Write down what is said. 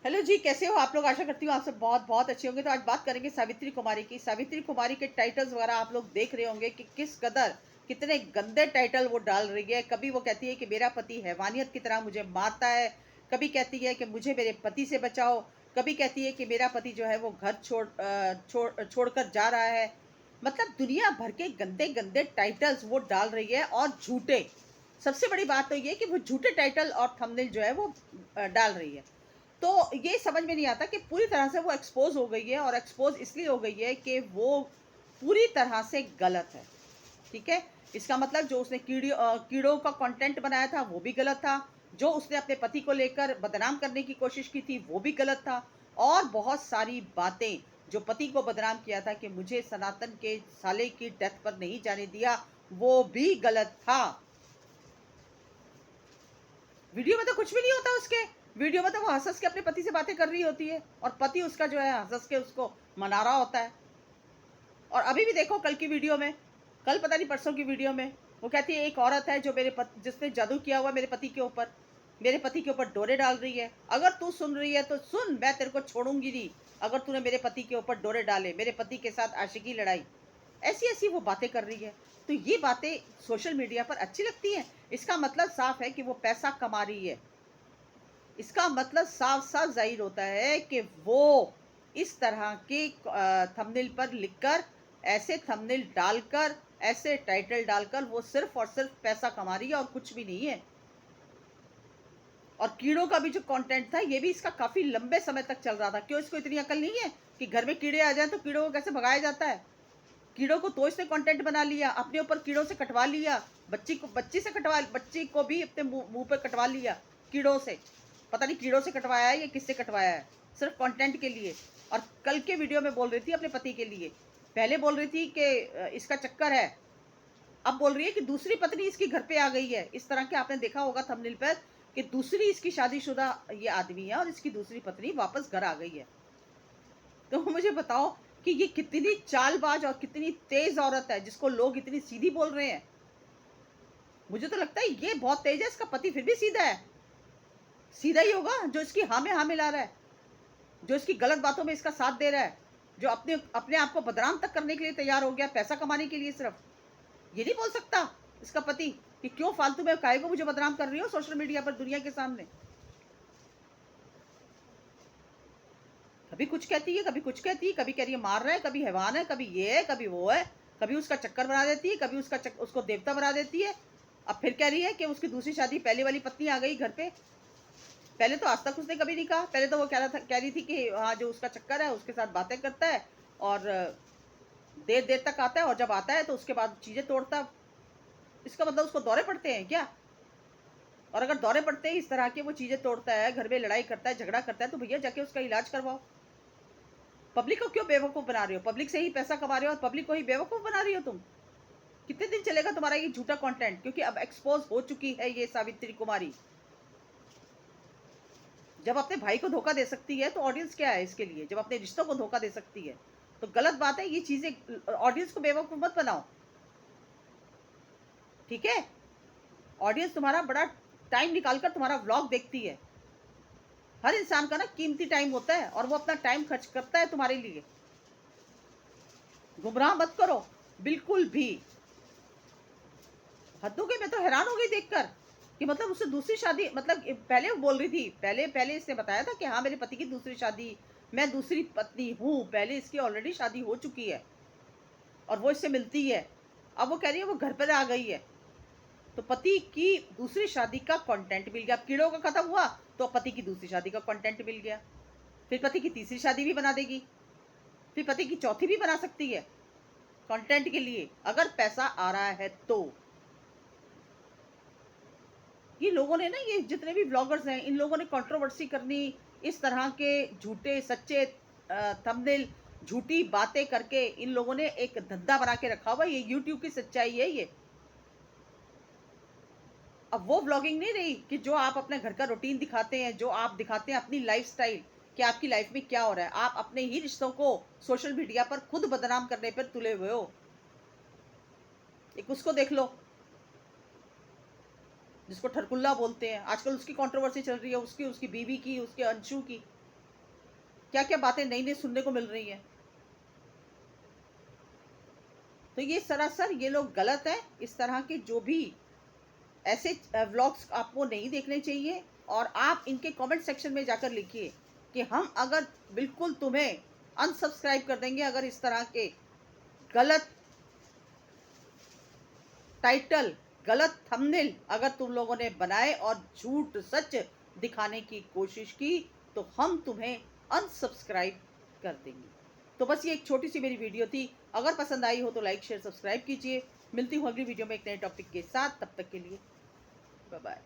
Hello जी, कैसे हो आप लोग? आशा करती हूँ आप सब बहुत बहुत अच्छे होंगे। तो आज बात करेंगे सावित्री कुमारी की। सावित्री कुमारी के टाइटल्स वगैरह आप लोग देख रहे होंगे कि किस कदर कितने गंदे टाइटल वो डाल रही है। कभी वो कहती है कि मेरा पति हैवानियत की तरह मुझे मारता है, कभी कहती है कि मुझे मेरे पति से बचाओ, कभी कहती है कि मेरा पति जो है वो घर छोड़कर जा रहा है। मतलब दुनिया भर के गंदे गंदे टाइटल्स वो डाल रही है, और झूठे। सबसे बड़ी बात तो ये कि वो झूठे टाइटल और थंबनेल जो है वो डाल रही है। तो ये समझ में नहीं आता कि पूरी तरह से वो एक्सपोज हो गई है, और एक्सपोज इसलिए हो गई है कि वो पूरी तरह से गलत है। ठीक है। इसका मतलब जो उसने कीड़ों का कंटेंट बनाया था वो भी गलत था। जो उसने अपने पति को लेकर बदनाम करने की कोशिश की थी वो भी गलत था। और बहुत सारी बातें जो पति को बदनाम किया था कि मुझे सनातन के साले की डेथ पर नहीं जाने दिया, वो भी गलत था। वीडियो में तो कुछ भी नहीं होता उसके। वीडियो में तो वो हंस हंस के अपने पति से बातें कर रही होती है, और पति उसका जो है हंस हंस के उसको मना रहा होता है। और अभी भी देखो कल की वीडियो में, कल पता नहीं परसों की वीडियो में, वो कहती है एक औरत है जो जिसने जादू किया हुआ मेरे पति के ऊपर, मेरे पति के ऊपर डोरे डाल रही है। अगर तू सुन रही है तो सुन, मैं तेरे को छोड़ूंगी नहीं अगर तूने मेरे पति के ऊपर डोरे डाले, मेरे पति के साथ आशिकी लड़ाई। ऐसी ऐसी वो बातें कर रही है। तो ये बातें सोशल मीडिया पर अच्छी लगती हैं? इसका मतलब साफ है कि वो पैसा कमा रही है। इसका मतलब साफ-साफ ज़ाहिर होता है कि वो इस तरह के थंबनेल पर लिखकर, ऐसे थंबनेल डालकर, ऐसे टाइटल डालकर वो सिर्फ़ और सिर्फ़ पैसा कमा रही है, और कुछ भी नहीं है। और कीड़ों का भी जो कंटेंट था, ये भी इसका काफ़ी लंबे समय तक चल रहा था। क्यों इसको इतनी अकल नहीं है कि घर में कीड़े आ जाएँ तो कीड़ों को कैसे भगाया जाता है? कीड़ों को तो इसने कंटेंट बना लिया, अपने ऊपर कीड़ों से कटवा लिया, बच्ची को भी अपने मुँह पे कटवा लिया कीड़ों से। पता नहीं कीड़ों से कटवाया है या किससे कटवाया है, सिर्फ़ कंटेंट के लिए। और कल के वीडियो में बोल रही थी अपने पति के लिए। पहले बोल रही थी कि इसका चक्कर है, अब बोल रही है कि दूसरी पत्नी इसके घर पे आ गई है। इस तरह के आपने देखा होगा थंबनेल पर कि दूसरी इसकी शादीशुदा ये आदमी है, और इसकी दूसरी पत्नी वापस घर आ गई है। तो मुझे बताओ कि ये कितनी चालबाज और कितनी तेज औरत है जिसको लोग इतनी सीधी बोल रहे हैं। मुझे तो लगता है ये बहुत तेज है, इसका पति फिर भी सीधा है। सीधा ही होगा जो इसकी हाँ में हाँ मिला रहा है, जो इसकी गलत बातों में इसका साथ दे रहा है, जो अपने अपने आप को बदनाम तक करने के लिए तैयार हो गया, पैसा कमाने के लिए सिर्फ। ये नहीं बोल सकता इसका पति कि क्यों फालतू में काहे को मुझे बदनाम कर रही हो सोशल मीडिया पर दुनिया के सामने। कभी कुछ कहती है, कभी कुछ कहती है, कभी कह रही है मार रहा है, कभी हैवान है, कभी ये है, कभी वो है, कभी उसका चक्कर बना देती है, कभी उसको देवता बना देती है। अब फिर कह रही है कि उसकी दूसरी शादी, पहले वाली पत्नी आ गई घर पे। पहले तो आज तक उसने कभी नहीं कहा। पहले तो वो कह रही थी कि हाँ जो उसका चक्कर है उसके साथ बातें करता है, और देर देर तक आता है, और जब आता है तो उसके बाद चीजें तोड़ता है। इसका मतलब उसको दौरे पड़ते हैं क्या? और अगर दौरे पड़ते हैं इस तरह के, वो चीजें तोड़ता है, घर में लड़ाई करता है, झगड़ा करता है, तो भैया जाके उसका इलाज करवाओ। पब्लिक को क्यों बेवकूफ बना रही हो? पब्लिक से ही पैसा कमा रहे हो और पब्लिक को ही बेवकूफ बना रही हो तुम। कितने दिन चलेगा तुम्हारा ये झूठा कंटेंट? क्योंकि अब एक्सपोज हो चुकी है ये सावित्री कुमारी। जब अपने भाई को धोखा दे सकती है तो ऑडियंस क्या है इसके लिए? जब अपने रिश्तों को धोखा दे सकती है तो गलत बात है। ये चीजें ऑडियंस को बेवकूफ मत बनाओ। ठीक है। ऑडियंस तुम्हारा बड़ा टाइम निकालकर तुम्हारा व्लॉग देखती है। हर इंसान का ना कीमती टाइम होता है, और वो अपना टाइम खर्च करता है तुम्हारे लिए। गुमराह मत करो बिल्कुल भी। हद हो गई। मैं तो हैरान हो गई देखकर कि मतलब उससे दूसरी शादी, मतलब पहले वो बोल रही थी, पहले पहले इसने बताया था कि हाँ मेरे पति की दूसरी शादी, मैं दूसरी पत्नी हूँ, पहले इसकी ऑलरेडी शादी हो चुकी है और वो इससे मिलती है। अब वो कह रही है वो घर पर आ गई है। तो पति की दूसरी शादी का कंटेंट मिल गया। अब कीड़ों का खत्म हुआ तो पति की दूसरी शादी का कंटेंट मिल गया। फिर पति की तीसरी शादी भी बना देगी, फिर पति की चौथी भी बना सकती है कंटेंट के लिए, अगर पैसा आ रहा है तो। ये लोगों ने ना, ये जितने भी ब्लॉगर्स हैं, इन लोगों ने कंट्रोवर्सी करनी, इस तरह के झूठे सच्चे थंबनेल, झूठी बातें करके इन लोगों ने एक धंधा बना के रखा हुआ है। ये यूट्यूब की सच्चाई है ये। अब वो ब्लॉगिंग नहीं रही कि जो आप अपने घर का रूटीन दिखाते हैं, जो आप दिखाते हैं अपनी लाइफस्टाइल, कि आपकी लाइफ में क्या हो रहा है। आप अपने ही रिश्तों को सोशल मीडिया पर खुद बदनाम करने पर तुले हुए हो। एक उसको देख लो जिसको ठरकुल्ला बोलते हैं, आजकल उसकी कंट्रोवर्सी चल रही है, उसकी उसकी बीवी की, उसके अंशु की। क्या क्या बातें नई नई सुनने को मिल रही हैं। तो ये सरासर ये लोग गलत हैं। इस तरह के जो भी ऐसे व्लॉग्स आपको नहीं देखने चाहिए। और आप इनके कमेंट सेक्शन में जाकर लिखिए कि हम अगर बिल्कुल तुम्हें अनसब्सक्राइब कर देंगे अगर इस तरह के गलत टाइटल, गलत थंबनेल अगर तुम लोगों ने बनाए और झूठ सच दिखाने की कोशिश की, तो हम तुम्हें अनसब्सक्राइब कर देंगे। तो बस ये एक छोटी सी मेरी वीडियो थी। अगर पसंद आई हो तो लाइक शेयर सब्सक्राइब कीजिए। मिलती हूँ अगली वीडियो में एक नए टॉपिक के साथ। तब तक के लिए बाय बाय।